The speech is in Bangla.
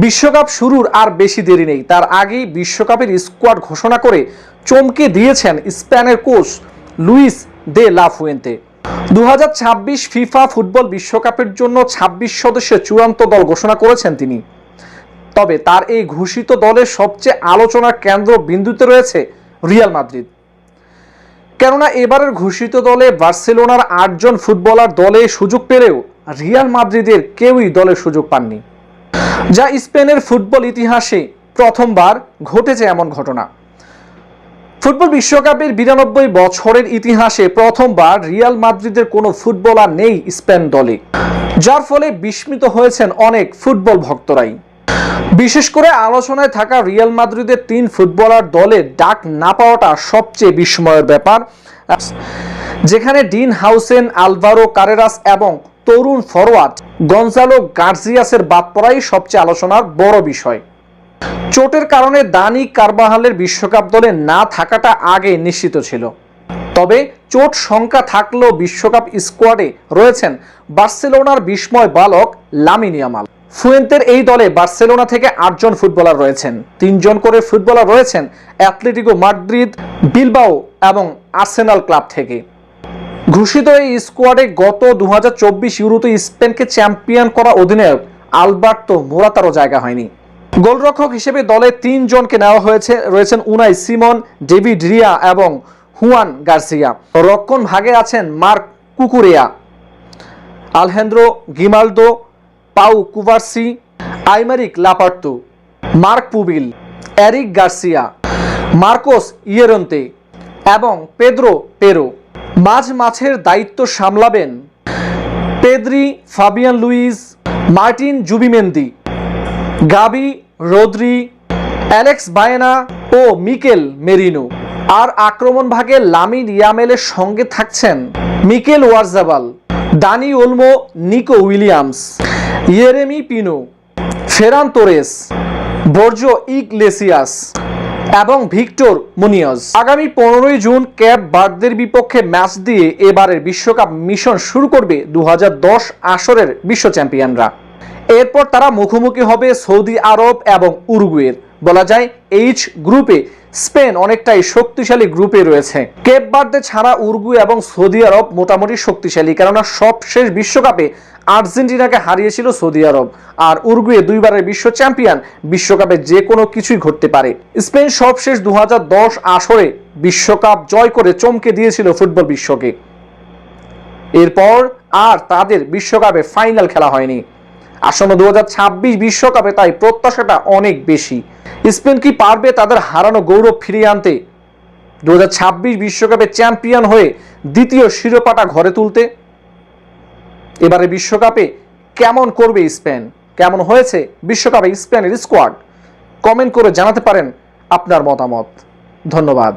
বিশ্বকাপ শুরুর আর বেশি দেরি নেই, তার আগেই বিশ্বকাপের স্কোয়াড ঘোষণা করে চমকে দিয়েছেন স্পেনের coach Luis de la Fuente. 2026 FIFA football বিশ্বকাপের জন্য 26 সদস্যের চূড়ান্ত দল ঘোষণা করেছেন তিনি। তবে তার এই ঘোষিত দলের সবচেয়ে আলোচনার কেন্দ্রবিন্দুতে রয়েছে রিয়াল মাদ্রিদ। কেননা এবারের ঘোষিত দলে বার্সেলোনার 8 জন ফুটবলার দলে সুযোগ পেলেও রিয়াল মাদ্রিদের কেউই দলের সুযোগ পাননি, যা স্পেনের ফুটবল ইতিহাসে প্রথমবার ঘটেছে এমন ঘটনা। ফুটবল বিশ্বকাপের 92 বছরের ইতিহাসে প্রথমবার রিয়াল মাদ্রিদের কোনো ফুটবলার নেই স্পেন দলে, যার ফলে বিস্মিত হয়েছেন অনেক ফুটবল ভক্তরাই। বিশেষ করে আলোচনায় থাকা রিয়াল মাদ্রিদের 3 ফুটবলার দলে ডাক না পাওয়াটা সবচেয়ে বিস্ময়ের ব্যাপার, যেখানে ডিন হাউসেন, আলভারো কারেরাস এবং তরুণ ফরওয়ার্ড গনজালো গার্সিয়াসের বাদ পড়াই সবচেয়ে আলোচনার বড় বিষয়। চোটের কারণে দানি কারবাহালের বিশ্বকাপ দলে না থাকাটা আগে নিশ্চিত ছিল। তবে চোট সংখ্যা থাকলেও বিশ্বকাপ স্কোয়াডে রয়েছেন বার্সেলোনার বিস্ময় বালক লামিন ইয়ামাল। ফুয়েন্তের এই দলে বার্সেলোনা থেকে 8 জন ফুটবলার রয়েছেন, 3 জন করে ফুটবলার রয়েছেন অ্যাথলেটিকো মাদ্রিদ, বিলবাও এবং আর্সেনাল ক্লাব থেকে। ঘোষিত এই স্কোয়াডে গত 2024 ইউরোতে স্পেনকে চ্যাম্পিয়ন করা অধিনায়ক আলবার্তো মোরাতারও জায়গা হয়নি। গোলরক্ষক হিসেবে দলে 3 জনকে নেওয়া হয়েছে, রয়েছেন উনাই সিমন, ডেভিড রিয়া এবং হুয়ান গার্সিয়া। রক্ষণ ভাগে আছেন Marc Cucurella, Alejandro Grimaldo, Pau Cubarsi, Aymeric Laporte, Marc Pubill, Eric Garcia, Marcos Llorente এবং পেদ্রো পেরো। মাঝের দায়িত্ব সামলাবেন Pedri, Fabian Ruiz, Martin Zubimendi, Gavi, Rodri, Alex Baena ও মিকেল মেরিনো। আর আক্রমণ ভাগে লামিন ইয়ামালের সঙ্গে থাকছেন Mikel Oyarzabal, Dani Olmo, Nico Williams, Yeremy Pino, Ferran Torres, Borja Iglesias এবং ভিক্টর মুনিয়জ। আগামী 15 জুন ক্যাপ ভার্দের বিপক্ষে ম্যাচ দিয়ে এবারের বিশ্বকাপ মিশন শুরু করবে 2010 আসরের বিশ্ব চ্যাম্পিয়নরা। এরপর তারা মুখোমুখি হবে সৌদি আরব এবং উরুগুয়ের। বলা যায় এইচ গ্রুপে স্পেন অনেকটাই শক্তিশালী গ্রুপে রয়েছে। কেপ ভার্দে ছাড়া উরুগুয়ে এবং সৌদি আরব মোটামুটি শক্তিশালী, কেননা সবশেষ বিশ্বকাপে আর্জেন্টিনাকে হারিয়েছিল সৌদি আরব, আর উরুগুয়ে 2 বারের বিশ্ব চ্যাম্পিয়ন। বিশ্বকাপে যে কোনো কিছুই ঘটতে পারে। স্পেন সবশেষ 2010 আসরে বিশ্বকাপ জয় করে চমকে দিয়েছিল ফুটবল বিশ্বকে। এরপর আর তাদের বিশ্বকাপে ফাইনাল খেলা হয়নি। আসন্ন 2026 বিশ্বকাপে তাই প্রত্যাশাটা অনেক বেশি। স্পেন কি পারবে তাদের হারানো গৌরব ফিরিয়ে আনতে, 2026 বিশ্বকাপে চ্যাম্পিয়ন হয়ে দ্বিতীয় শিরোপাটা ঘরে তুলতে? এবারে বিশ্বকাপে কেমন করবে স্পেন, কেমন হয়েছে বিশ্বকাপে স্পেনের স্কোয়াড? কমেন্ট করে জানাতে পারেন আপনার মতামত। ধন্যবাদ।